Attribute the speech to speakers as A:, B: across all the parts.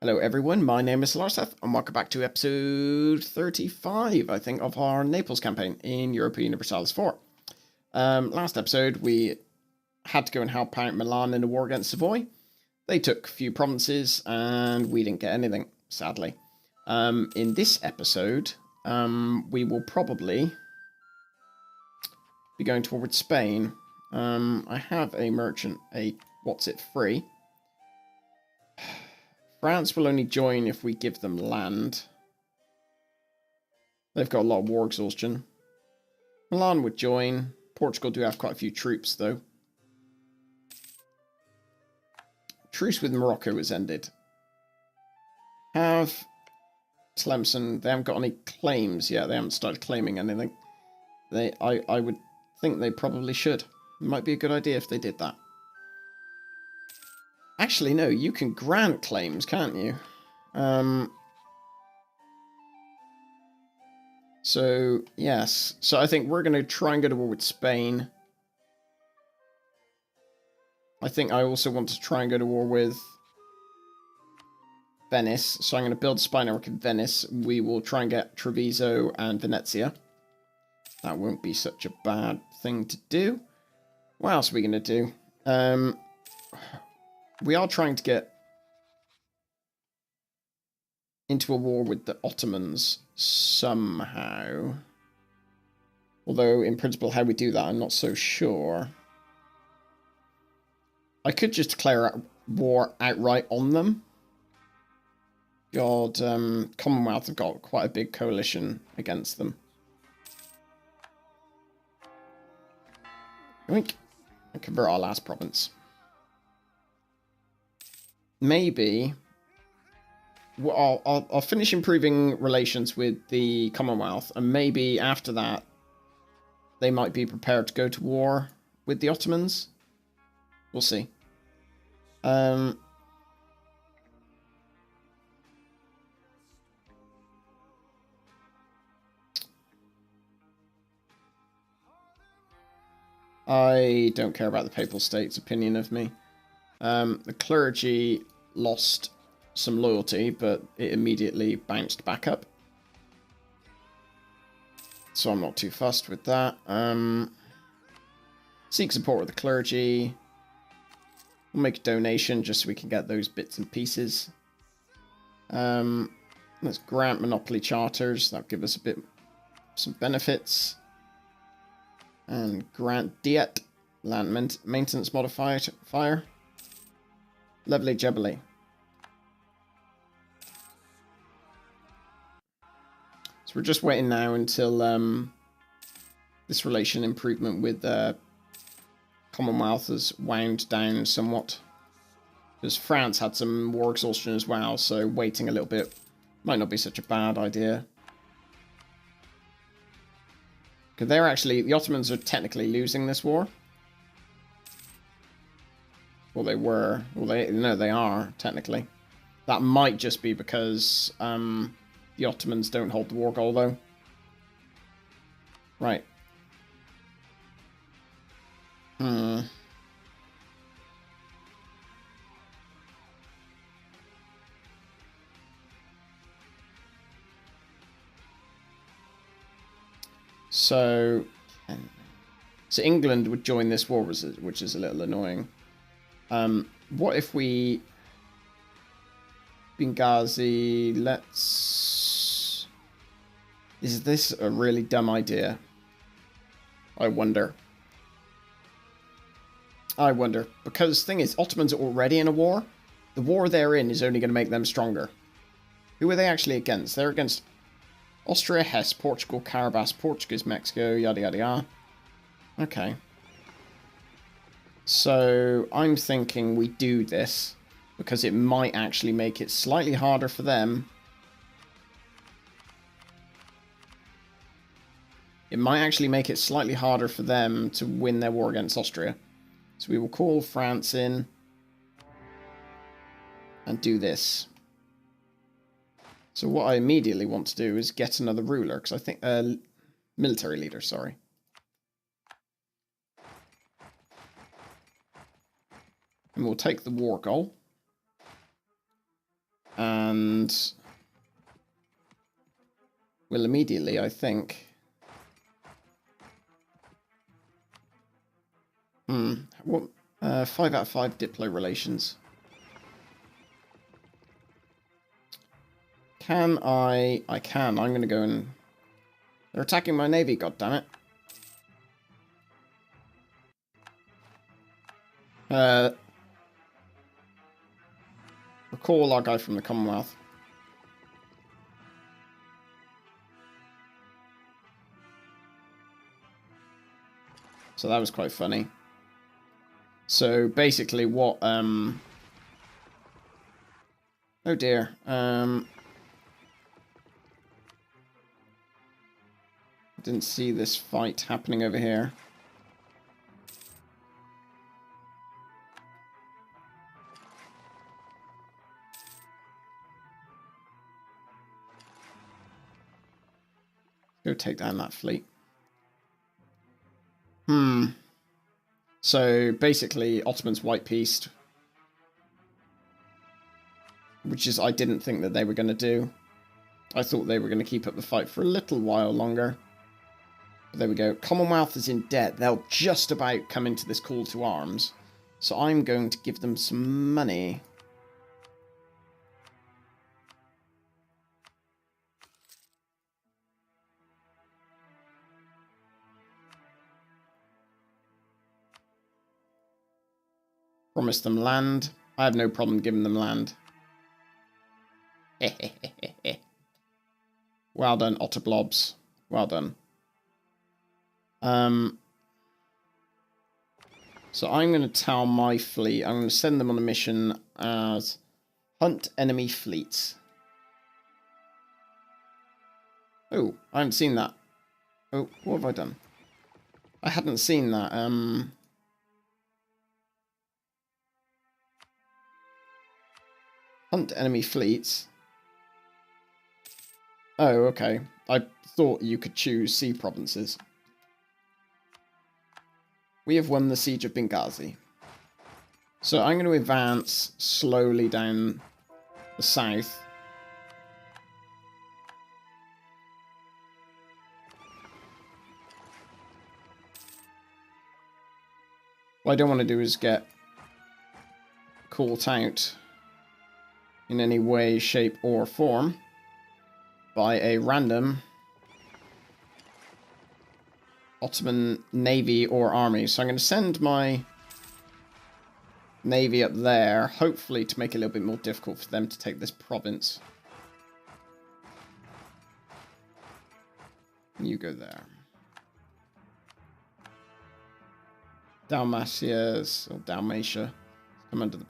A: Hello everyone, my name is Larseth and welcome back to episode 35, I think, of our Naples campaign in Europa Universalis 4. Last episode we had to go and help out Milan in a war against Savoy. They took a few provinces and we didn't get anything, sadly. In this episode, we will probably be going towards Spain. I have a merchant, free. France will only join if we give them land. They've got a lot of war exhaustion. Milan would join. Portugal do have quite a few troops, though. Truce with Morocco has ended. Have Tlemcen, they haven't got any claims yet. They haven't started claiming anything. I would think they probably should. It might be a good idea if they did that. Actually, no, you can grant claims, can't you? So, yes. So I think we're going to try and go to war with Spain. I think I also want to try and go to war with Venice. So I'm going to build a spy network in Venice. We will try and get Treviso and Venezia. That won't be such a bad thing to do. What else are we going to do? We are trying to get into a war with the Ottomans somehow. Although, in principle, how we do that, I'm not so sure. I could just declare war outright on them. God, Commonwealth have got quite a big coalition against them. Oink. And convert our last province. Maybe I'll finish improving relations with the Commonwealth, and maybe after that they might be prepared to go to war with the Ottomans. We'll see. I don't care about the Papal State's opinion of me. The clergy lost some loyalty, but it immediately bounced back up. So I'm not too fussed with that. Seek support with the clergy. We'll make a donation just so we can get those bits and pieces. Let's grant monopoly charters. That'll give us some benefits. And grant diet, land maintenance modifier. Lovely jubbly. So we're just waiting now until this relation improvement with Commonwealth has wound down somewhat. Because France had some war exhaustion as well, so waiting a little bit might not be such a bad idea. Because the Ottomans are technically losing this war. Well, they were. Well, they are, technically. That might just be because the Ottomans don't hold the war goal, though. Right. So England would join this war, which is a little annoying. What if we... Benghazi, let's... Is this a really dumb idea? I wonder. Because the thing is, Ottomans are already in a war. The war they're in is only going to make them stronger. Who are they actually against? They're against Austria, Hesse, Portugal, Carabas, Portuguese, Mexico, yada yada yada. Okay. So I'm thinking we do this because it might actually make it slightly harder for them. It might actually make it slightly harder for them to win their war against Austria. So we will call France in and do this. So what I immediately want to do is get another ruler, because I think... military leader, sorry. And we'll take the war goal. and will immediately, I think. What? 5 out of 5 Diplo relations. Can I? I can. I'm going to go and... They're attacking my navy, goddammit. Recall our guy from the Commonwealth. So that was quite funny. So basically what... Oh dear. Didn't see this fight happening over here. Go take down that fleet. So basically Ottomans white pieced, which is I didn't think that they were going to do. I thought they were going to keep up the fight for a little while longer. But there we go. Commonwealth is in debt. They'll just about come into this call to arms. So I'm going to give them some money. Promise them land. I have no problem giving them land. Well done, Otterblobs. Well done. So I'm going to tell my fleet, I'm going to send them on a mission as hunt enemy fleets. Oh, I haven't seen that. Oh, what have I done? I hadn't seen that. Hunt enemy fleets. Oh, okay. I thought you could choose sea provinces. We have won the siege of Benghazi. So I'm going to advance slowly down the south. What I don't want to do is get caught out in any way, shape, or form by a random Ottoman navy or army. So I'm going to send my navy up there, hopefully to make it a little bit more difficult for them to take this province. You go there. Dalmatia come under the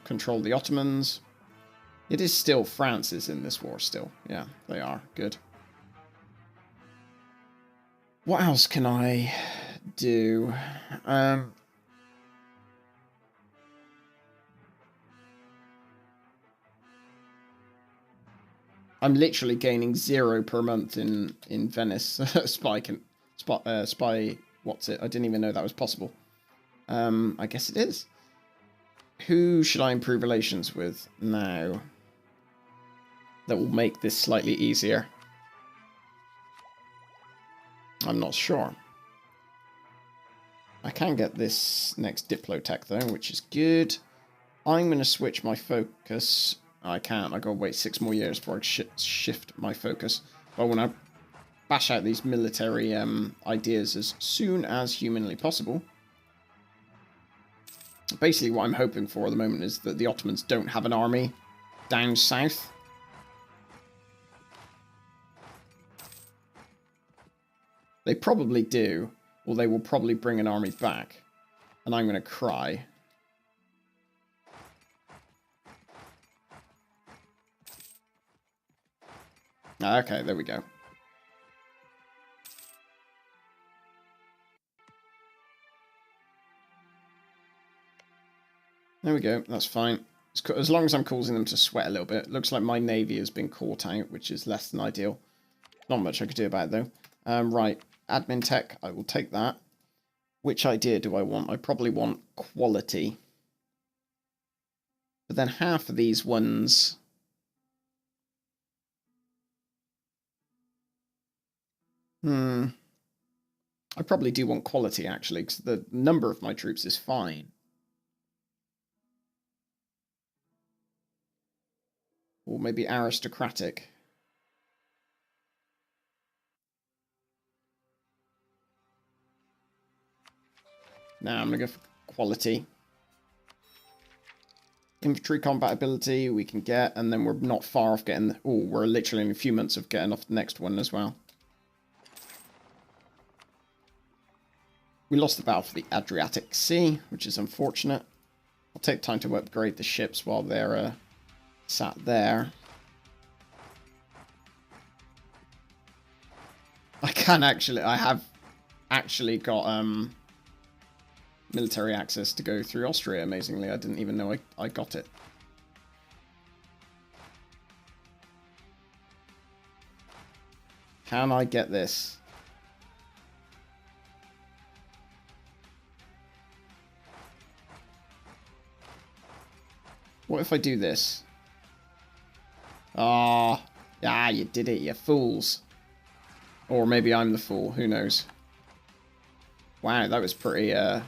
A: control of the Ottomans. It is still France is in this war still. Yeah, they are. Good. What else can I do? I'm literally gaining 0 per month in Venice. Spy. What's it? I didn't even know that was possible. I guess it is. Who should I improve relations with now? That will make this slightly easier. I'm not sure. I can get this next Diplotech though, which is good. I'm going to switch my focus. I can't. I got to wait 6 more years before I shift my focus. But when I bash out these military ideas as soon as humanly possible. Basically what I'm hoping for at the moment is that the Ottomans don't have an army down south. They probably do, or they will probably bring an army back. And I'm going to cry. Okay, there we go. There we go, that's fine. As long as I'm causing them to sweat a little bit. Looks like my navy has been caught out, which is less than ideal. Not much I could do about it, though. Right, admin tech, I will take that. Which idea do I want? I probably want quality. But then half of these ones I probably do want quality, actually, because the number of my troops is fine. Or maybe aristocratic. Now I'm going to go for quality. Infantry compatibility we can get, and then we're not far off getting... Oh, we're literally in a few months of getting off the next one as well. We lost the battle for the Adriatic Sea, which is unfortunate. I'll take time to upgrade the ships while they're sat there. I have actually got military access to go through Austria, amazingly. I didn't even know I got it. Can I get this? What if I do this? Ah, you did it, you fools. Or maybe I'm the fool, who knows. Wow, that was pretty, I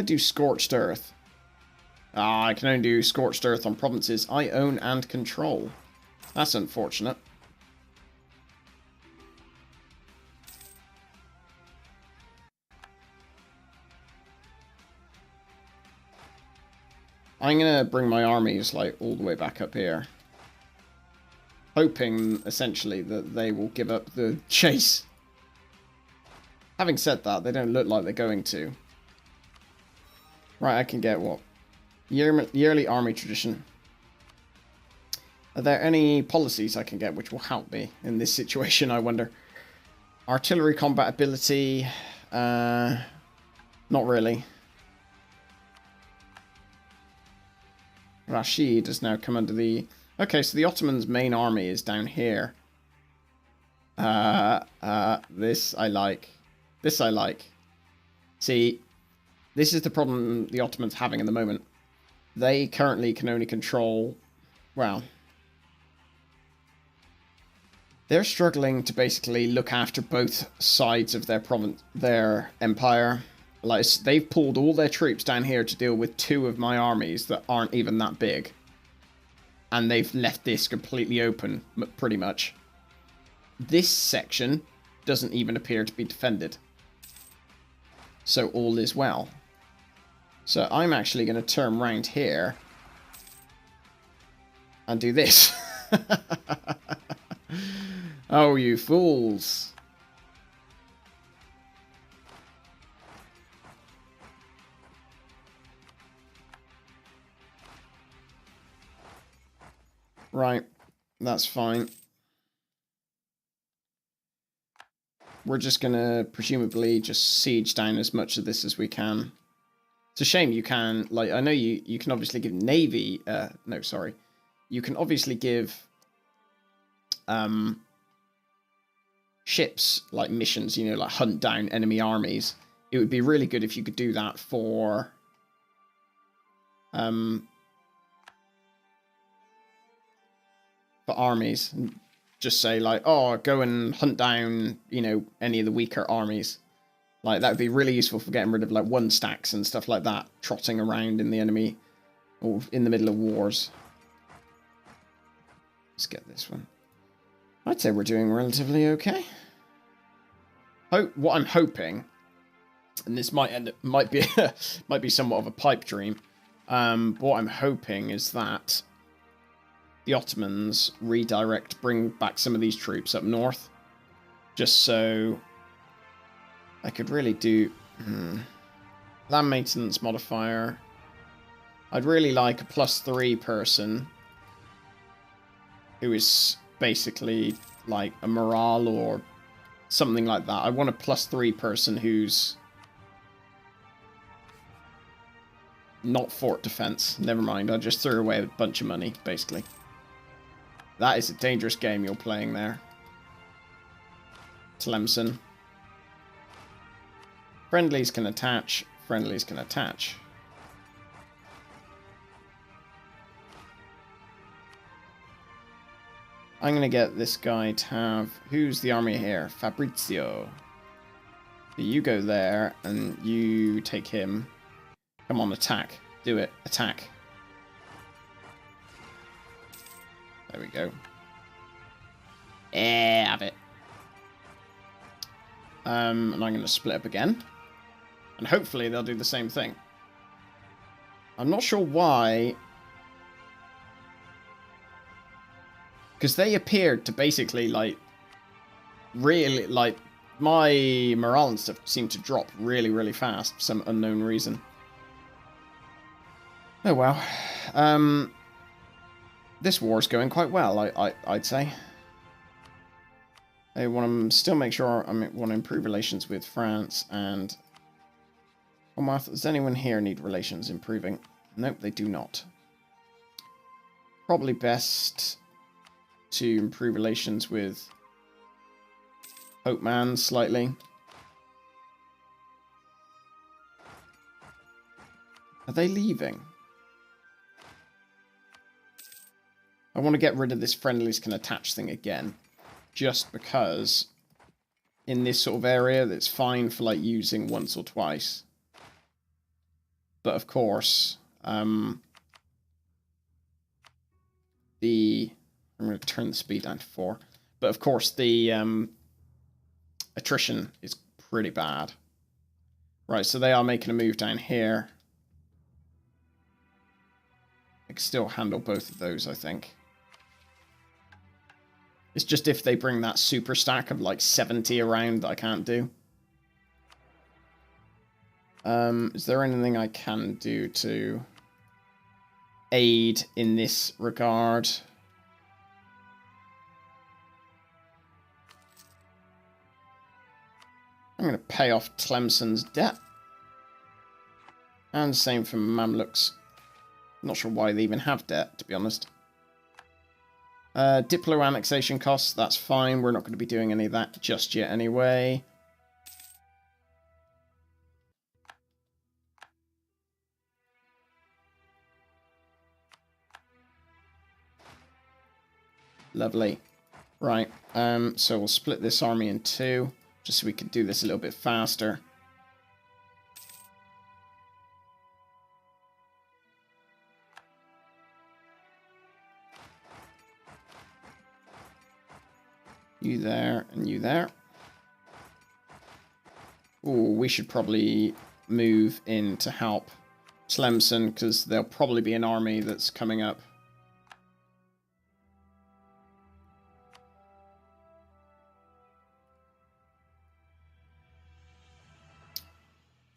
A: do Scorched Earth. I can only do Scorched Earth on provinces I own and control. That's unfortunate. I'm going to bring my armies, like, all the way back up here. Hoping, essentially, that they will give up the chase. Having said that, they don't look like they're going to. Right, I can get what? Yearly army tradition. Are there any policies I can get which will help me in this situation, I wonder? Artillery compatibility? Not really. Rashid has now come under the... Okay, so the Ottomans' main army is down here. This I like. This I like. See, this is the problem the Ottomans are having at the moment. They currently can only control... Well... They're struggling to basically look after both sides of their empire. Like, they've pulled all their troops down here to deal with two of my armies that aren't even that big. And they've left this completely open, pretty much. This section doesn't even appear to be defended. So all is well. So I'm actually going to turn round here and do this. Oh, you fools. Right, that's fine. We're just going to presumably just siege down as much of this as we can. It's a shame you can, like, I know you can obviously give Navy, no, sorry. You can obviously give, ships, like, missions, you know, like, hunt down enemy armies. It would be really good if you could do that for, armies. Just say, like, oh, go and hunt down, you know, any of the weaker armies. Like, that would be really useful for getting rid of, like, one stacks and stuff like that, trotting around in the enemy, or in the middle of wars. Let's get this one. I'd say we're doing relatively okay. What I'm hoping, and this might be might be somewhat of a pipe dream, but what I'm hoping is that the Ottomans bring back some of these troops up north, just so I could really do land maintenance modifier. I'd really like a +3 person who is basically like a morale or something like that. I want a +3 person who's not fort defense. Never mind, I just threw away a bunch of money, basically. That is a dangerous game you're playing there, Tlemcen. Friendlies can attach. Friendlies can attach. I'm going to get this guy to have... Who's the army here? Fabrizio. So you go there, and you take him. Come on, attack. Do it. Attack. There we go. Have it. And I'm going to split up again. And hopefully they'll do the same thing. I'm not sure why... Because they appeared to basically, like, really, like, my morale and stuff seemed to drop really, really fast for some unknown reason. Oh, well. This war's going quite well, I'd say. I want to still make sure I want to improve relations with France and... Oh, Martha, does anyone here need relations improving? Nope, they do not. Probably best... to improve relations with Hope Man slightly. Are they leaving? I want to get rid of this friendlies can attach thing again. Just because in this sort of area that's fine for like using once or twice. But of course, I'm going to turn the speed down to 4. But of course, the attrition is pretty bad. Right, so they are making a move down here. I can still handle both of those, I think. It's just if they bring that super stack of like 70 around that I can't do. Is there anything I can do to aid in this regard? I'm going to pay off Tlemcen's debt. And same for Mamluks. Not sure why they even have debt, to be honest. Diplo annexation costs, that's fine. We're not going to be doing any of that just yet anyway. Lovely. Right, so we'll split this army in 2, just so we can do this a little bit faster. You there, and you there. Ooh, we should probably move in to help Tlemcen, because there'll probably be an army that's coming up.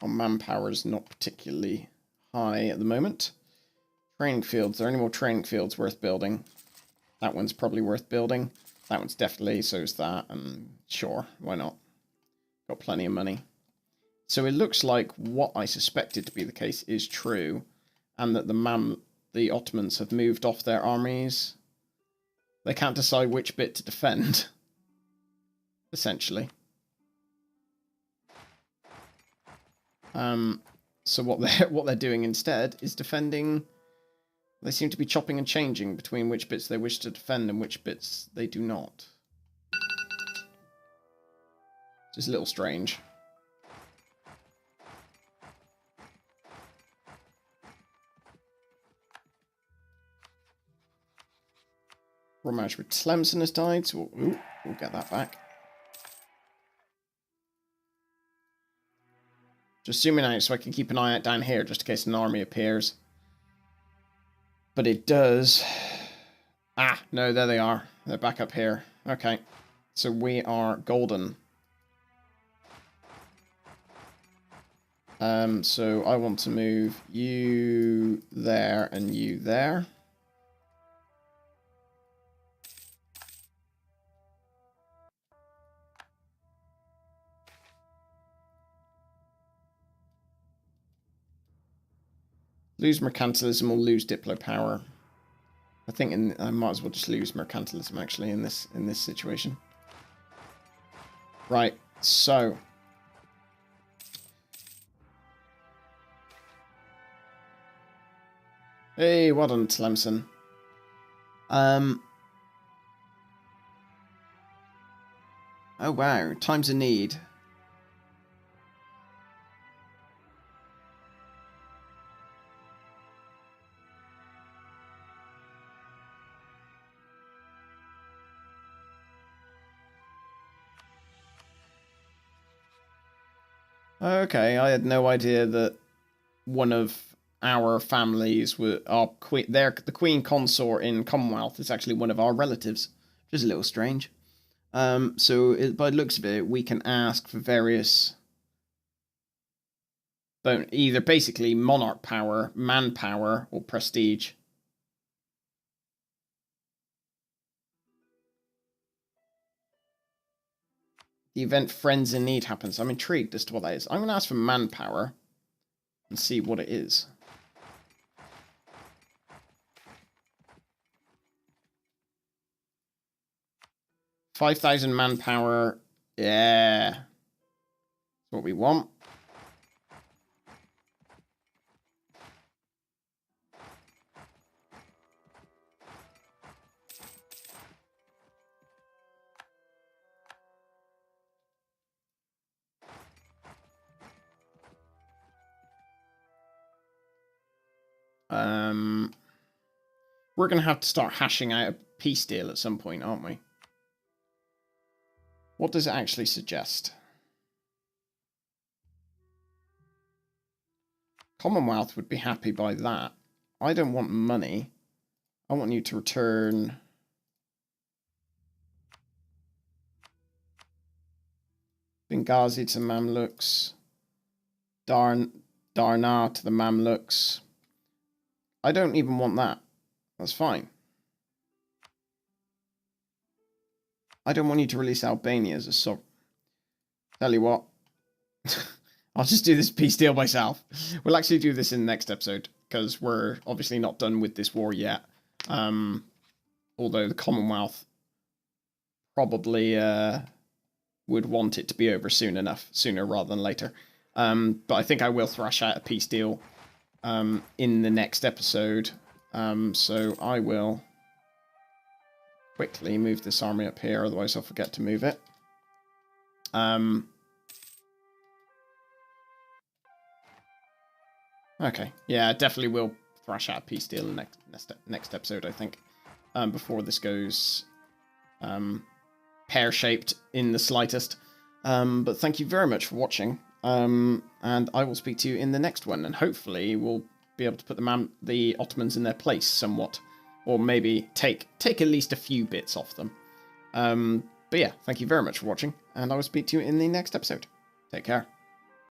A: Our manpower is not particularly high at the moment. Training fields. Are there any more training fields worth building? That one's probably worth building. That one's definitely, so is that. And sure, why not? Got plenty of money. So it looks like what I suspected to be the case is true. And that the Ottomans have moved off their armies. They can't decide which bit to defend. Essentially. So what they're doing instead is defending. They seem to be chopping and changing between which bits they wish to defend and which bits they do not. Just a little strange. Royal March with Tlemcen has died, so we'll get that back. Just zooming out so I can keep an eye out down here just in case an army appears. But it does... Ah, no, there they are. They're back up here. Okay, so we are golden. So I want to move you there and you there. Lose mercantilism or lose diplo power. I think I might as well just lose mercantilism actually in this situation. Right, so Hey, well done, Tlemcen. Oh wow, times a need. Okay, I had no idea that one of our families were our queen. The queen consort in Commonwealth is actually one of our relatives, which is a little strange. So by the looks of it, we can ask for various, either basically monarch power, manpower, or prestige. The event Friends in Need happens. I'm intrigued as to what that is. I'm going to ask for manpower and see what it is. 5,000 manpower. Yeah. That's what we want. We're going to have to start hashing out a peace deal at some point, aren't we? What does it actually suggest? Commonwealth would be happy by that. I don't want money. I want you to return... Benghazi to the Mamluks. Darna to the Mamluks. I don't even want that. That's fine. I don't want you to release Albania as a sovereign. Tell you what. I'll just do this peace deal myself. We'll actually do this in the next episode, because we're obviously not done with this war yet. Although the Commonwealth probably would want it to be over sooner rather than later. But I think I will thrash out a peace deal in the next episode. So I will quickly move this army up here, otherwise I'll forget to move it. Okay, yeah, definitely will thrash out a peace deal in the next episode, I think, before this goes pear-shaped in the slightest. But thank you very much for watching, and I will speak to you in the next one, and hopefully we'll be able to put the Ottomans in their place somewhat, or maybe take at least a few bits off them. But yeah, thank you very much for watching, and I will speak to you in the next episode. Take care.